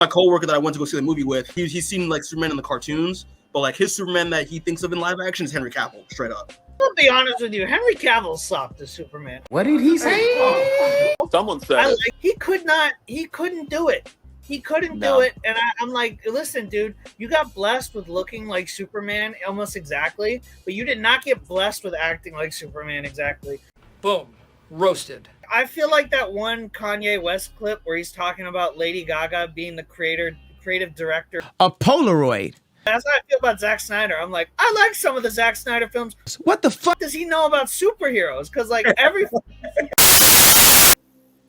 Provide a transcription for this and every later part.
My coworker that I went to go see the movie with, he's seen like Superman in the cartoons, but like his Superman that he thinks of in live action is Henry Cavill, straight up. I'll be honest with you, Henry Cavill sucked as Superman. What did he say? Someone said it. He couldn't do it. He couldn't do it. And I'm like, listen, dude, you got blessed with looking like Superman almost exactly, but you did not get blessed with acting like Superman exactly. Boom. Roasted. I feel like that one Kanye West clip where he's talking about Lady Gaga being the creative director. A Polaroid. That's how I feel about Zack Snyder. I'm like, I like some of the Zack Snyder films. What the fuck does he know about superheroes? Because like every...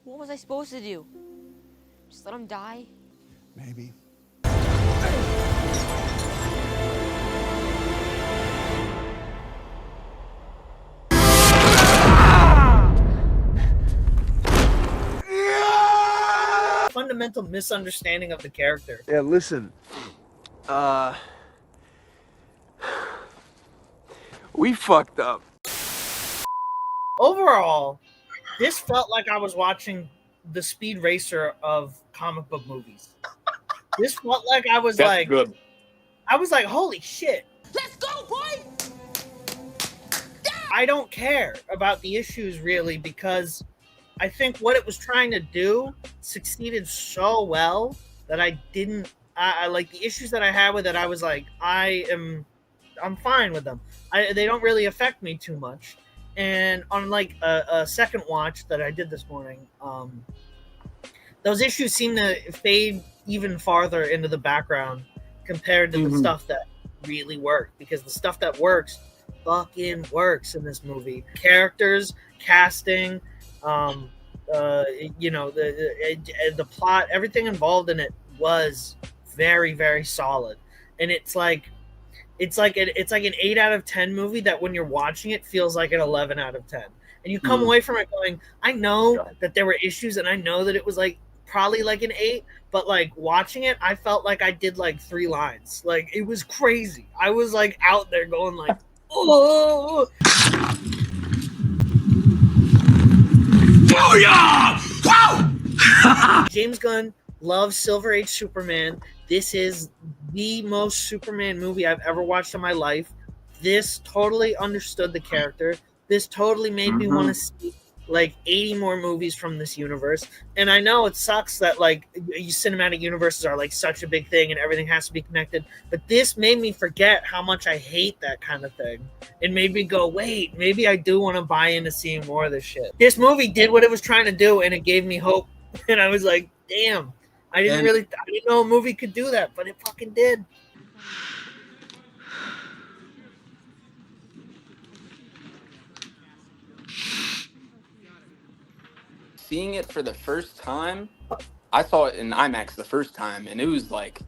What was I supposed to do? Just let him die? Maybe. Fundamental misunderstanding of the character. Yeah, listen. We fucked up. Overall, this felt like I was watching the Speed Racer of comic book movies. This felt like I was Good. I was like, holy shit. Let's go, boy! I don't care about the issues really, because I think what it was trying to do succeeded so well that I like the issues that I had with it. I was like, I'm fine with them. They don't really affect me too much. And on like a second watch that I did this morning, those issues seem to fade even farther into the background compared to the stuff that really worked, because the stuff that works fucking works in this movie. Characters, casting, the plot, everything involved in it was very, very solid. And it's like an 8 out of 10 movie that when you're watching it feels like an 11 out of 10. And you come away from it going, I know that there were issues and I know that it was like probably like an 8, but like watching it, I felt like I did like 3 lines. Like it was crazy. I was like out there going like, oh. Booyah! Wow! James Gunn loves Silver Age Superman. This is the most Superman movie I've ever watched in my life. This totally understood the character. This totally made me want to see like 80 more movies from this universe. And I know it sucks that like cinematic universes are like such a big thing and everything has to be connected, but this made me forget how much I hate that kind of thing. It made me go, wait, maybe I do want to buy into seeing more of this shit. This movie did what it was trying to do, and it gave me hope. And I was like, damn, I didn't know a movie could do that, but it fucking did. Seeing it for the first time, I saw it in IMAX the first time, and it was like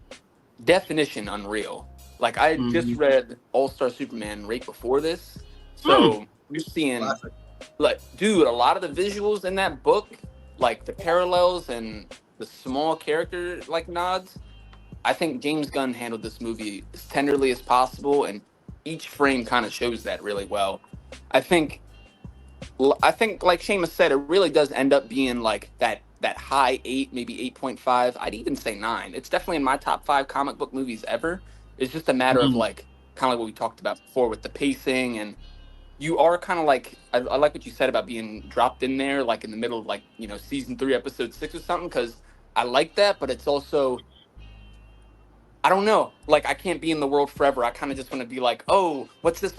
definition unreal. Like I just read All-Star Superman right before this, so you're seeing like, dude, a lot of the visuals in that book, like the parallels and the small character like nods. I think James Gunn handled this movie as tenderly as possible, and each frame kind of shows that really well. I think, like Seamus said, it really does end up being like that high 8, maybe 8.5. I'd even say 9. It's definitely in my top 5 comic book movies ever. It's just a matter of like kind of like what we talked about before with the pacing, and you are kind of like I like what you said about being dropped in there like in the middle of like, you know, season 3 episode 6 or something, because I like that, but it's also, I don't know, like I can't be in the world forever. I kind of just want to be like, oh, what's this,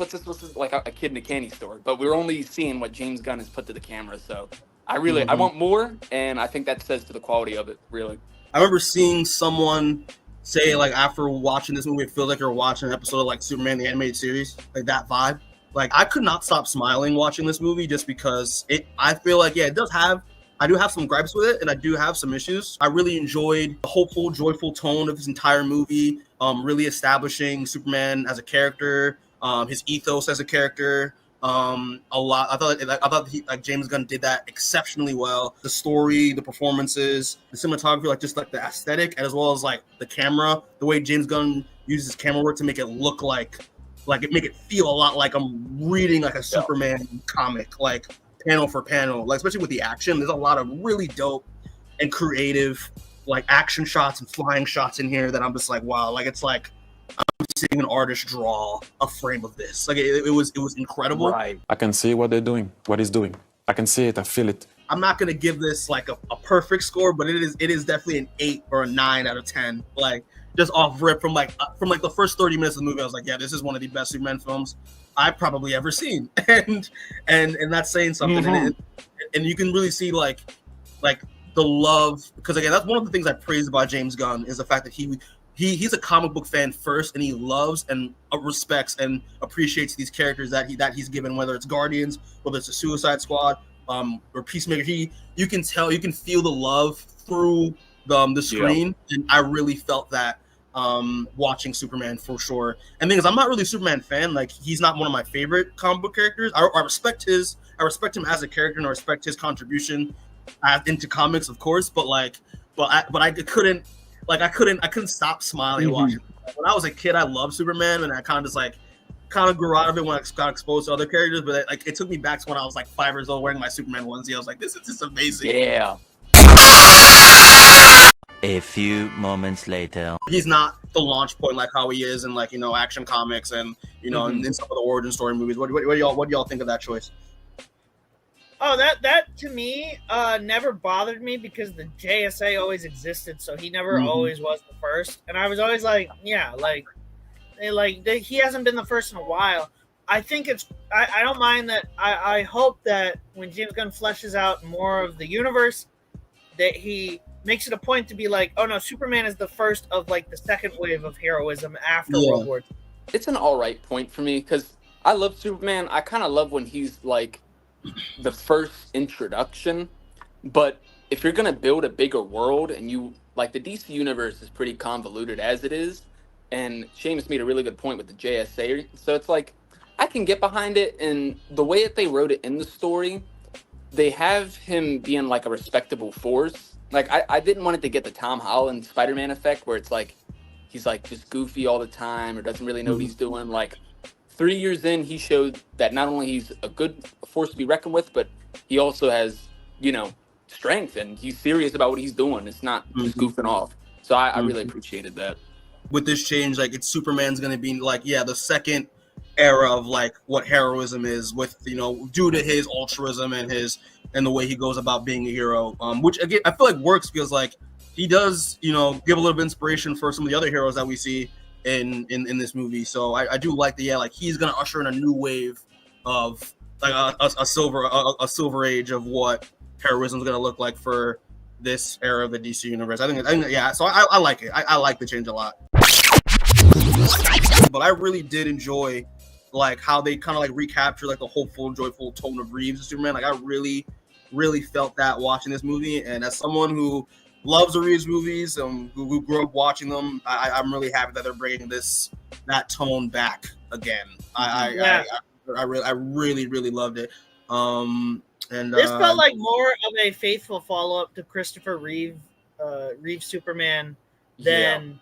like a kid in a candy store. But we're only seeing what James Gunn has put to the camera, so I want more, and I think that says to the quality of it, really. I remember seeing someone say, like, after watching this movie, it feels like you're watching an episode of like Superman the Animated Series, like that vibe. Like I could not stop smiling watching this movie just because I feel like, yeah, I do have some gripes with it, and I do have some issues. I really enjoyed the hopeful, joyful tone of this entire movie, really establishing Superman as a character, his ethos as a character, a lot. I thought James Gunn did that exceptionally well. The story, the performances, the cinematography, like just like the aesthetic, as well as like the camera, the way James Gunn uses camera work to make it look make it feel a lot like I'm reading like a Superman comic, like panel for panel, like especially with the action. There's a lot of really dope and creative like action shots and flying shots in here that I'm just like, wow, like it's like I'm seeing an artist draw a frame of this. Like it was incredible. Right. I can see what they're doing, what he's doing. I can see it, I feel it. I'm not gonna give this like a perfect score, but it is definitely an 8 or a 9 out of 10. Like just off rip from the first 30 minutes of the movie, I was like, yeah, this is one of the best Superman films I've probably ever seen, and that's saying something. Mm-hmm. And you can really see like the love, because again, that's one of the things I praise about James Gunn is the fact that he's a comic book fan first, and he loves and respects and appreciates these characters that he's given, whether it's Guardians, whether it's a Suicide Squad, or Peacemaker. You can feel the love through the screen, and I really felt that watching Superman for sure. And the thing is, I'm not really a Superman fan. Like, he's not one of my favorite comic book characters. I respect him as a character, and I respect his contribution into comics, of course. But I couldn't stop smiling watching. When I was a kid, I loved Superman, and I kind of grew out of it when I got exposed to other characters. But it took me back to when I was like 5 years old, wearing my Superman onesie. I was like, this is just amazing. Yeah. A few moments later. He's not the launch point like how he is in Action Comics and in some of the origin story movies. What do y'all think of that choice? Oh, that to me never bothered me because the JSA always existed, so he never always was the first. And I was always like, yeah, he hasn't been the first in a while. I think I don't mind that. I hope that when James Gunn fleshes out more of the universe, that he makes it a point to be like, oh no, Superman is the first of the second wave of heroism after World War II. It's an all right point for me because I love Superman. I kind of love when he's like the first introduction, but if you're gonna build a bigger world and you the DC universe is pretty convoluted as it is, and Seamus made a really good point with the JSA, so it's like I can get behind it, and the way that they wrote it in the story, they have him being a respectable force. I didn't want it to get the Tom Holland Spider-Man effect where it's he's just goofy all the time or doesn't really know what he's doing. 3 years in, he showed that not only he's a good force to be reckoned with, but he also has, strength, and he's serious about what he's doing. It's not just goofing off. So I really appreciated that. With this change, it's Superman's going to be the second era of what heroism is, with due to his altruism and the way he goes about being a hero, which again I feel works because he does give a little bit of inspiration for some of the other heroes that we see in this movie. So I do like that. He's gonna usher in a new wave of a silver age of what heroism is gonna look like for this era of the DC universe. I think yeah. So I like it. I like the change a lot. But I really did enjoy how they kind of recapture the hopeful, joyful tone of Reeves as Superman. I really felt that watching this movie, and as someone who loves the Reeves movies and who grew up watching them, I'm really happy that they're bringing that tone back again. I really loved it. And this felt like more of a faithful follow-up to Christopher Reeve Superman than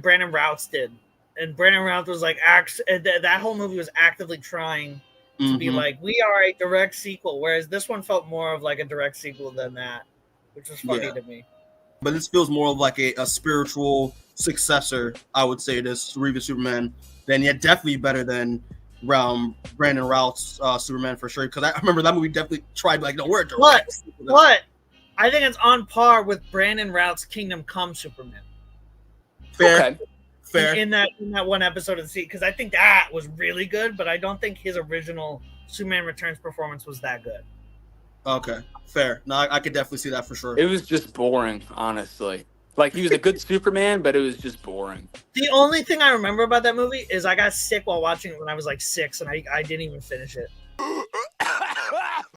Brandon Routh's did. And Brandon Routh was that whole movie was actively trying to be we are a direct sequel, whereas this one felt more of a direct sequel than that, which was funny to me. But this feels more of a spiritual successor, I would say, to Reeve Superman, than definitely better than Brandon Routh's Superman for sure. Because I remember that movie definitely tried no, we're direct. But I think it's on par with Brandon Routh's Kingdom Come Superman. Fair. Okay. Fair. In that one episode of the seat, because I think that was really good, but I don't think his original Superman Returns performance was that good. Okay, fair. No, I could definitely see that for sure. It was just boring, honestly. He was a good Superman, but it was just boring. The only thing I remember about that movie is I got sick while watching it when I was 6, and I didn't even finish it.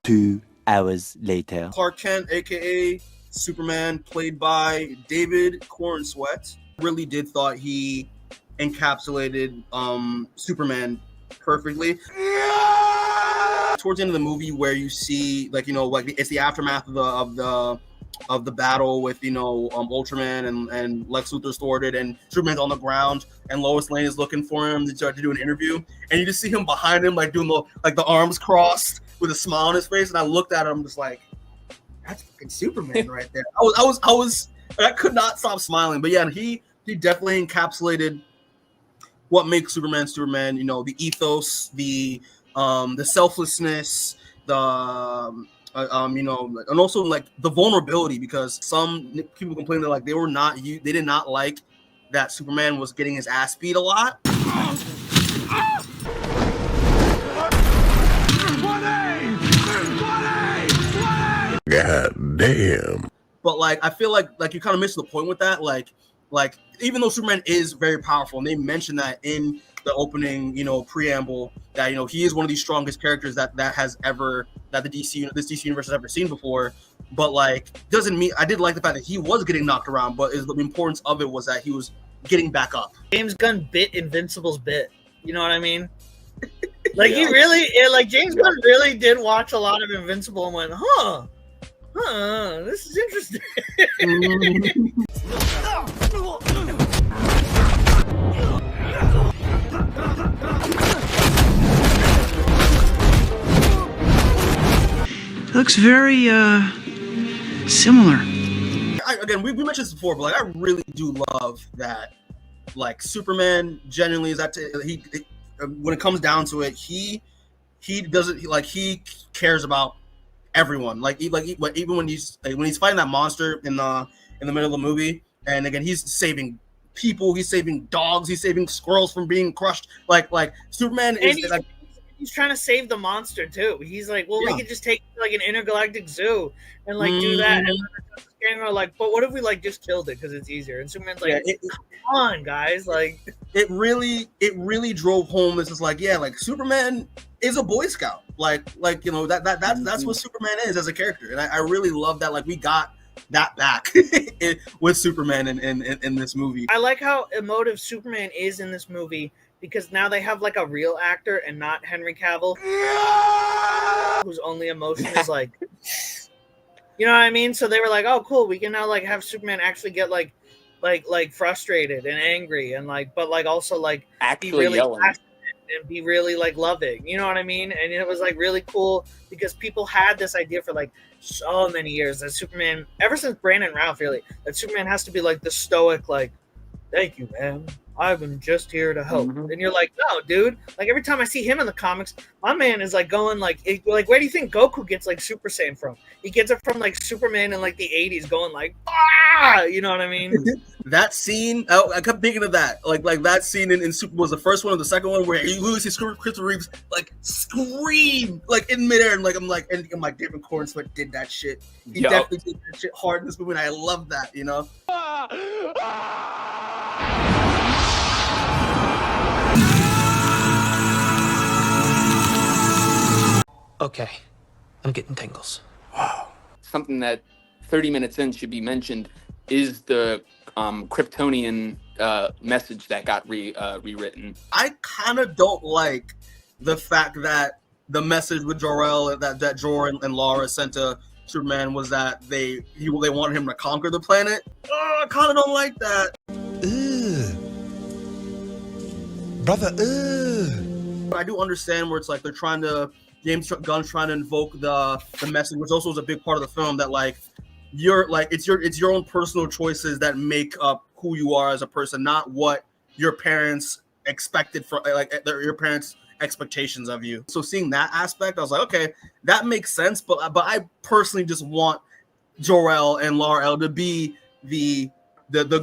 2 hours later. Clark Kent, aka Superman, played by David Corenswet, really did thought he encapsulated Superman perfectly. Towards the end of the movie, where you see it's the aftermath of the battle with Ultraman and Lex Luthor's thwarted, and Superman's on the ground, and Lois Lane is looking for him to start to do an interview, and you just see him behind him doing the arms crossed with a smile on his face, and I looked at him just that's fucking Superman right there. I was I could not stop smiling. But yeah, he definitely encapsulated what makes Superman Superman. You know, the ethos, the selflessness, the you know, and also like the vulnerability, because some people complained that like they did not like that Superman was getting his ass beat a lot. God damn. But like I feel like you kind of missed the point with that. Like even though Superman is very powerful, and they mentioned that in the opening, you know, preamble, that you know he is one of the strongest characters that the DC universe has ever seen before. But like doesn't mean I did like the fact that he was getting knocked around, but the importance of it was that he was getting back up. James Gunn bit Invincible's bit. You know what I mean? Like he really, James Gunn really did watch a lot of Invincible and went, this is interesting. Looks very, similar. We mentioned this before, but like I really do love that, like Superman genuinely is that he when it comes down to it, he doesn't like he cares about everyone. Like even when he's fighting that monster in the middle of the movie, and again he's saving people, he's saving dogs, he's saving squirrels from being crushed. Like Superman is like. He's trying to save the monster too. He's like, well, we could just take like an intergalactic zoo and like do that. And we're like, but what if we like just killed it because it's easier? And Superman's like, come on, guys! Like, it really drove home. This is like, yeah, like Superman is a Boy Scout. Like you know that's what Superman is as a character, and I really love that. Like we got that back with Superman in this movie. I like how emotive Superman is in this movie, because now they have like a real actor and not Henry Cavill, whose only emotion is like, you know what I mean? So they were like, oh, cool, we can now like have Superman actually get like frustrated and angry and like, but like also like actually be really yelling passionate and be really like loving. You know what I mean? And it was like really cool because people had this idea for like so many years that Superman, ever since Brandon Routh, really, that Superman has to be like the stoic, like, thank you, man, I'm just here to help. And you're like, no, dude. Like every time I see him in the comics, my man is like going like where do you think Goku gets like Super Saiyan from? He gets it from like Superman in like the 80s going like, you know what I mean? That scene, I kept thinking of that. Like that scene in Super was the first one or the second one where you literally see Christopher Reeves like scream like in midair, and like I'm like David Cornsweet did that shit. He definitely did that shit hard in this movie, and I love that, you know. Okay, I'm getting tingles. Wow. Something that 30 minutes in should be mentioned is the Kryptonian message that got rewritten. I kind of don't like the fact that the message with Jor-El that Jor and Lara sent to Superman was that they wanted him to conquer the planet. Oh, I kind of don't like that. Brother, I do understand where it's like they're trying to, James Gunn's trying to invoke the message, which also is a big part of the film, that like you're like it's your own personal choices that make up who you are as a person, not what your parents expected for your parents' expectations of you. So seeing that aspect, I was like, okay, that makes sense. But I personally just want Jor-El and Lar-El to be the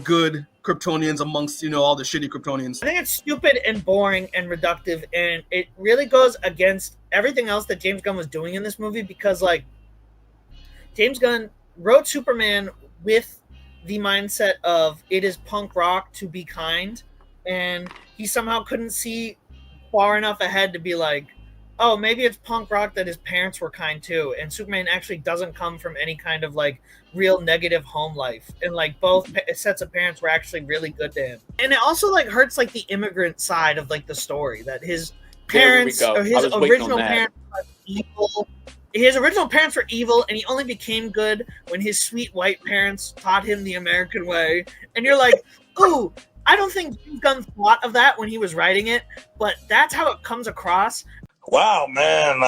good Kryptonians amongst, you know, all the shitty Kryptonians. I think it's stupid and boring and reductive, and it really goes against everything else that James Gunn was doing in this movie, because like James Gunn wrote Superman with the mindset of it is punk rock to be kind, and he somehow couldn't see far enough ahead to be like, oh, maybe it's punk rock that his parents were kind too, and Superman actually doesn't come from any kind of like real negative home life, and like both sets of parents were actually really good to him. And it also like hurts like the immigrant side of like the story, that his parents or his original parents were evil. His original parents were evil, and he only became good when his sweet white parents taught him the American way. And you're like, ooh, I don't think James Gunn thought of that when he was writing it, but that's how it comes across. wow, man.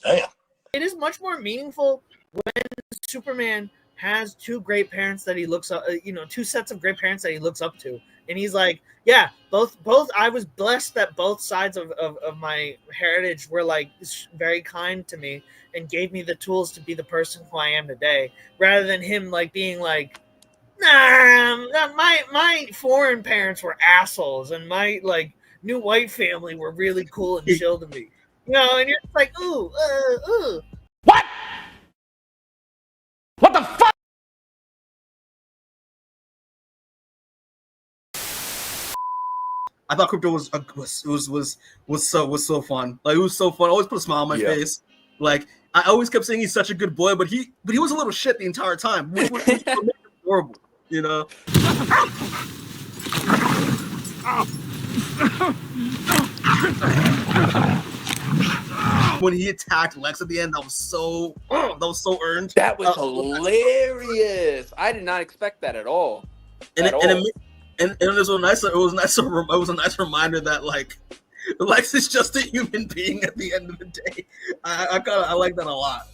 Damn. It is much more meaningful when Superman has two great parents that he looks up, two sets of great parents that he looks up to, and he's like, yeah, both. I was blessed that both sides of my heritage were like very kind to me and gave me the tools to be the person who I am today, rather than him like being like, nah, my foreign parents were assholes, and my like new white family were really cool and chill to me, and you're just like, ooh. What? What the fuck? I thought Crypto was so fun. Like, it was so fun. I always put a smile on my face. Like, I always kept saying he's such a good boy, but he was a little shit the entire time, which was horrible, When he attacked Lex at the end, that was so earned. That was hilarious. I did not expect that at all. And it was a nice reminder that like Lex is just a human being at the end of the day. I like that a lot.